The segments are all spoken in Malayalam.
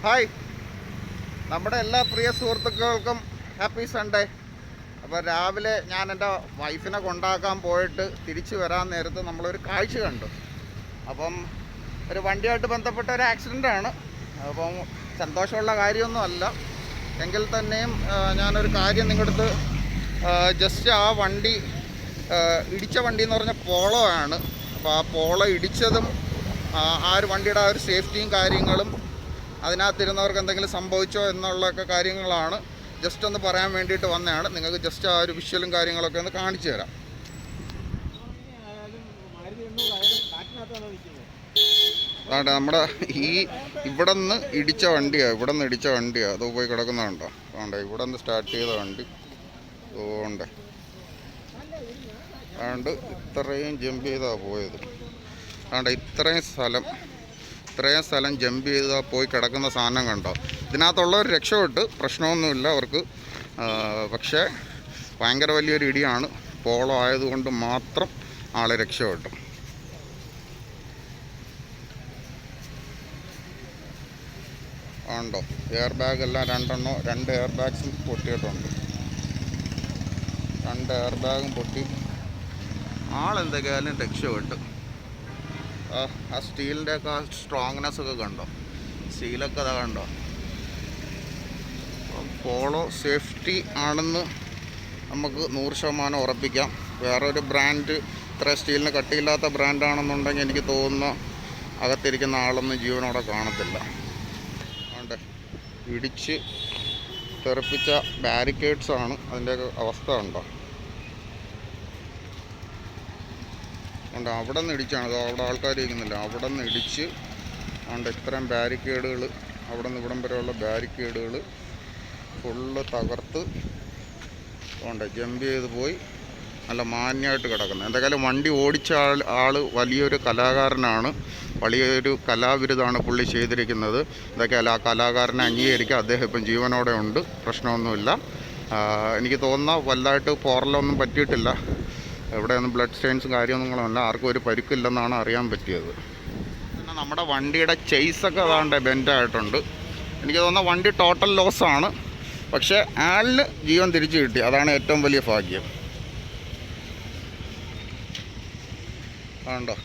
ഹായ്, നമ്മുടെ എല്ലാ പ്രിയ സുഹൃത്തുക്കൾക്കും ഹാപ്പി സൺഡേ. അപ്പോൾ രാവിലെ ഞാൻ എൻ്റെ വൈഫിനെ കൊണ്ടാക്കാൻ പോയിട്ട് തിരിച്ചു വരാൻ നേരത്ത് നമ്മളൊരു കാഴ്ച കണ്ടു. അപ്പം ഒരു വണ്ടിയായിട്ട് ബന്ധപ്പെട്ട ഒരു ആക്സിഡൻ്റാണ്. അപ്പം സന്തോഷമുള്ള കാര്യമൊന്നും അല്ല, എങ്കിൽ തന്നെയും ഞാനൊരു കാര്യം നിങ്ങളുടെ ജസ്റ്റ് ആ വണ്ടി ഇടിച്ച വണ്ടി എന്ന് പറഞ്ഞാൽ പോളോ ആണ്. അപ്പോൾ ആ പോളോ ഇടിച്ചതും ആ ഒരു വണ്ടിയുടെ ആ ഒരു സേഫ്റ്റിയും കാര്യങ്ങളും അതിനകത്തിരുന്നവർക്ക് എന്തെങ്കിലും സംഭവിച്ചോ എന്നുള്ളൊക്കെ കാര്യങ്ങളാണ് ജസ്റ്റ് ഒന്ന് പറയാൻ വേണ്ടിയിട്ട് വന്നതാണ്. നിങ്ങൾക്ക് ജസ്റ്റ് ആ ഒരു വിഷ്വലും കാര്യങ്ങളൊക്കെ ഒന്ന് കാണിച്ചു തരാം. അതാണ്ട് നമ്മുടെ ഇവിടെ നിന്ന് ഇടിച്ച വണ്ടിയാണ്, അത് പോയി കിടക്കുന്നതുണ്ടോ? അതുകൊണ്ട് ഇവിടെ നിന്ന് സ്റ്റാർട്ട് ചെയ്ത വണ്ടി അതുകൊണ്ട് അതുകൊണ്ട് ഇത്രയും ജമ്പ് ചെയ്താൽ പോയത്. അതുകൊണ്ട് ഇത്രയും സ്ഥലം ജമ്പ് ചെയ്താൽ പോയി കിടക്കുന്ന സാധനം കണ്ടോ? ഇതിനകത്തുള്ളവർ രക്ഷപ്പെട്ട്, പ്രശ്നമൊന്നുമില്ല അവർക്ക്. പക്ഷേ ഭയങ്കര വലിയൊരു ഇടിയാണ്. പോളോ ആയതുകൊണ്ട് മാത്രം ആളെ രക്ഷപ്പെട്ടു. ഉണ്ടോ? എയർ ബാഗ് എല്ലാം രണ്ട് എയർ ബാഗ്സും പൊട്ടിയിട്ടുണ്ട്. 2 എയർ ബാഗും പൊട്ടി. ആളെന്തൊക്കെയായാലും രക്ഷപ്പെട്ടു. ആ സ്റ്റീലിൻ്റെ ഒക്കെ സ്ട്രോങ്നെസ് ഒക്കെ കണ്ടോ? സ്റ്റീലൊക്കെ അതാ കണ്ടോ? പോളോ സേഫ്റ്റി ആണെന്ന് നമുക്ക് 100% ഉറപ്പിക്കാം. വേറൊരു ബ്രാൻഡ് ഇത്ര സ്റ്റീലിന് കട്ടിയില്ലാത്ത ബ്രാൻഡാണെന്നുണ്ടെങ്കിൽ എനിക്ക് തോന്നുന്നു അകത്തിരിക്കുന്ന ആളൊന്നും ജീവനോടെ കാണത്തില്ല. അതുകൊണ്ട് ഇടിച്ച് തെറിപ്പിച്ച ബാരിക്കേഡ്സാണ്. അതിൻ്റെയൊക്കെ അവസ്ഥ ഉണ്ടോ? അതുകൊണ്ട് അവിടെ നിന്ന് ഇടിച്ചാണ്. അത് അവിടെ ആൾക്കാർ ഇരിക്കുന്നില്ല. അവിടെ നിന്ന് ഇടിച്ച് അതുകൊണ്ട് ഇത്രയും ബാരിക്കേഡുകൾ, അവിടെ നിന്ന് ഇവിടം വരെയുള്ള ബാരിക്കേഡുകൾ ഫുള്ള് തകർത്ത് അതുകൊണ്ട് ജമ്പ് ചെയ്ത് പോയി നല്ല മാന്യമായിട്ട് കിടക്കുന്നത്. എന്തെങ്കിലും വണ്ടി ഓടിച്ച ആൾ വലിയൊരു കലാകാരനാണ്. വലിയൊരു കലാവിരുതാണ് പുള്ളി ചെയ്തിരിക്കുന്നത്. എന്തൊക്കെയല്ല ആ കലാകാരനെ അംഗീകരിക്കുക. അദ്ദേഹം ഇപ്പം ജീവനോടെ ഉണ്ട്, പ്രശ്നമൊന്നുമില്ല. എനിക്ക് തോന്നുന്ന വലുതായിട്ട് പോറലൊന്നും പറ്റിയിട്ടില്ല. എവിടെയൊന്നും ബ്ലഡ് സ്റ്റെയിൻസും കാര്യമൊന്നുമല്ല. ആർക്കും ഒരു പരിക്കില്ലെന്നാണ് അറിയാൻ പറ്റിയത്. പിന്നെ നമ്മുടെ വണ്ടിയുടെ ചെയ്സൊക്കെ അതാണ്ട് ബെൻഡായിട്ടുണ്ട്. എനിക്ക് തോന്നുന്ന വണ്ടി ടോട്ടൽ ലോസാണ്. പക്ഷേ ആളിന് ജീവൻ തിരിച്ചു കിട്ടി, അതാണ് ഏറ്റവും വലിയ ഭാഗ്യം. ആണ്ടോ?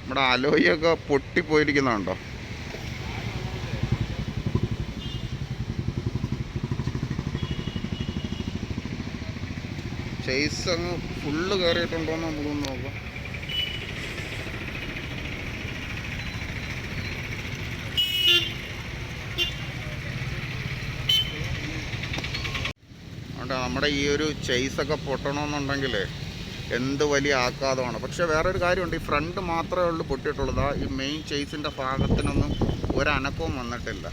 നമ്മുടെ അലോയൊക്കെ പൊട്ടിപ്പോയിരിക്കുന്നുണ്ടോ? ചെയ്സ് അങ്ങ് ഫുള്ള് കയറിയിട്ടുണ്ടോയെന്ന് നമുക്കൊന്ന് നോക്കാം. അതുകൊണ്ട് നമ്മുടെ ഈ ഒരു ചെയ്സൊക്കെ പൊട്ടണമെന്നുണ്ടെങ്കിൽ എന്ത് വലിയ ആഘാതമാണ്. പക്ഷേ വേറൊരു കാര്യമുണ്ട്, ഈ ഫ്രണ്ട് മാത്രമേ ഉള്ളൂ പൊട്ടിയിട്ടുള്ളത്. ഈ മെയിൻ ചെയ്സിൻ്റെ ഭാഗത്തിനൊന്നും ഒരനക്കവും വന്നിട്ടില്ല.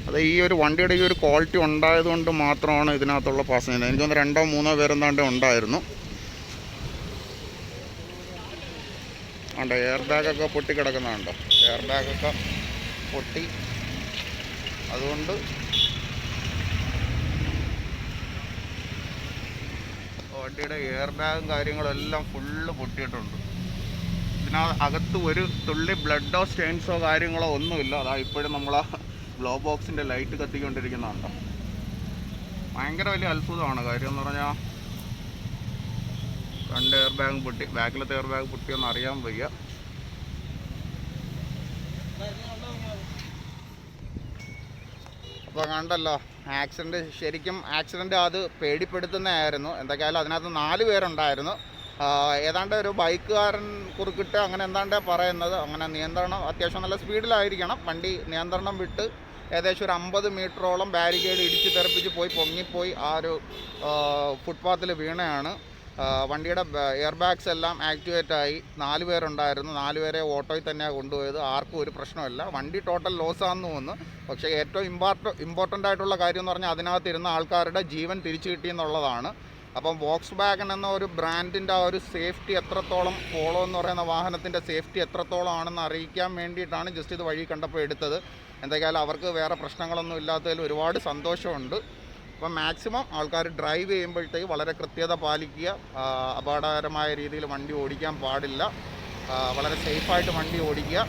അത് ഈ ഒരു വണ്ടിയുടെ ഈ ഒരു ക്വാളിറ്റി ഉണ്ടായതുകൊണ്ട് മാത്രമാണ് ഇതിനകത്തുള്ള പാസഞ്ചർ. എനിക്കൊന്ന് 2-3 പേരെന്താണ്ട് ഉണ്ടായിരുന്നു. ഉണ്ടോ? എയർ ബാഗൊക്കെ പൊട്ടി കിടക്കുന്നുണ്ടോ? എയർ ബാഗൊക്കെ പൊട്ടി. അതുകൊണ്ട് വണ്ടിയുടെ എയർ ബാഗും കാര്യങ്ങളെല്ലാം ഫുള്ള് പൊട്ടിയിട്ടുണ്ട്. ഇതിനകത്ത് ഒരു തുള്ളി ബ്ലഡോ സ്റ്റെയിൻസോ കാര്യങ്ങളോ ഒന്നുമില്ല. അതാ ഇപ്പോഴും നമ്മൾ ഗ്ലോ ബോക്സിൻ്റെ ലൈറ്റ് കത്തിക്കൊണ്ടിരിക്കുന്നുണ്ടോ? ഭയങ്കര വലിയ അത്ഭുതമാണ്. കാര്യം എന്ന് പറഞ്ഞാൽ 2 എയർ ബാഗ് പൊട്ടി. ബാക്കിലത്തെ എയർ ബാഗ് പൊട്ടിയൊന്നും അറിയാൻ വയ്യ. അപ്പോൾ കണ്ടല്ലോ ശരിക്കും ആക്സിഡൻറ്റ് അത് പേടിപ്പെടുത്തുന്നതായിരുന്നു. എന്തൊക്കെയായാലും അതിനകത്ത് 4 പേരുണ്ടായിരുന്നു. ഏതാണ്ട് ഒരു ബൈക്കുകാരൻ കുറുക്കിട്ട് അങ്ങനെ എന്താണ്ട് പറയുന്നത്. അങ്ങനെ നിയന്ത്രണം അത്യാവശ്യം നല്ല സ്പീഡിലായിരിക്കണം. വണ്ടി നിയന്ത്രണം വിട്ട് ഏകദേശം ഒരു 50 മീറ്ററോളം ബാരിക്കേഡ് ഇടിച്ച് തെറിപ്പിച്ച് പൊങ്ങിപ്പോയി ആ ഒരു ഫുട്പാത്തിൽ വീണയാണ്. വണ്ടിയുടെ എയർ ബാഗ്സ് എല്ലാം ആക്ടിവേറ്റായി. 4 പേരുണ്ടായിരുന്നു. 4 പേരെ ഓട്ടോയിൽ തന്നെയാണ് കൊണ്ടുപോയത്. ആർക്കും ഒരു പ്രശ്നമില്ല. വണ്ടി ടോട്ടൽ ലോസാണെന്ന് തോന്നുന്നു. പക്ഷേ ഏറ്റവും ഇമ്പോർട്ടൻ്റ് ആയിട്ടുള്ള കാര്യം എന്ന് പറഞ്ഞാൽ അതിനകത്തിരുന്ന ആൾക്കാരുടെ ജീവൻ തിരിച്ചു കിട്ടിയെന്നുള്ളതാണ്. അപ്പം Volkswagen എന്ന ഒരു ബ്രാൻഡിൻ്റെ ആ ഒരു സേഫ്റ്റി എത്രത്തോളം, പോളോ എന്ന് പറയുന്ന വാഹനത്തിൻ്റെ സേഫ്റ്റി എത്രത്തോളം ആണെന്ന് അറിയിക്കാൻ വേണ്ടിയിട്ടാണ് ജസ്റ്റ് ഇത് വഴി കണ്ടപ്പോൾ എടുത്തത്. എന്തൊക്കെയായാലും അവർക്ക് വേറെ പ്രശ്നങ്ങളൊന്നും ഇല്ലാത്തതിൽ ഒരുപാട് സന്തോഷമുണ്ട്. അപ്പം മാക്സിമം ആൾക്കാർ ഡ്രൈവ് ചെയ്യുമ്പോഴത്തേക്ക് വളരെ കൃത്യത പാലിക്കുക. അപകടകരമായ രീതിയിൽ വണ്ടി ഓടിക്കാൻ പാടില്ല. വളരെ സേഫായിട്ട് വണ്ടി ഓടിക്കുക.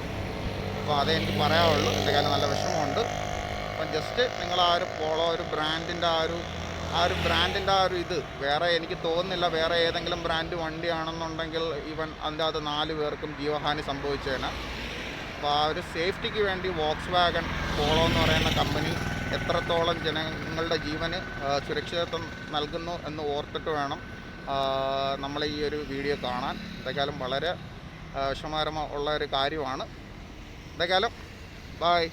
അപ്പോൾ അതേ എനിക്ക് പറയാനുള്ളൂ. എന്തായാലും നല്ല വിഷമമുണ്ട്. അപ്പം ജസ്റ്റ് നിങ്ങൾ ആ ഒരു പോളോ ഒരു ബ്രാൻഡിൻ്റെ ആ ഒരു ഇത് വേറെ എനിക്ക് തോന്നുന്നില്ല വേറെ ഏതെങ്കിലും ബ്രാൻഡ് വണ്ടിയാണെന്നുണ്ടെങ്കിൽ ഈവൻ അതിൻ്റെ അകത്ത് 4 പേർക്കും ജീവഹാനി സംഭവിച്ചേനെ. അപ്പോൾ ആ ഒരു സേഫ്റ്റിക്ക് വേണ്ടി വോക്സ്വാഗൺ പോളോ എന്ന് പറയുന്ന കമ്പനി എത്രത്തോളം ജനങ്ങളുടെ ജീവന് സുരക്ഷിതത്വം നൽകുന്നു എന്ന് ഓർത്തിട്ട് വേണം നമ്മൾ ഈ ഒരു വീഡിയോ കാണാൻ. എന്തായാലും വളരെ വിഷമകരമുള്ള ഒരു കാര്യമാണ്. എന്തായാലും ബൈ.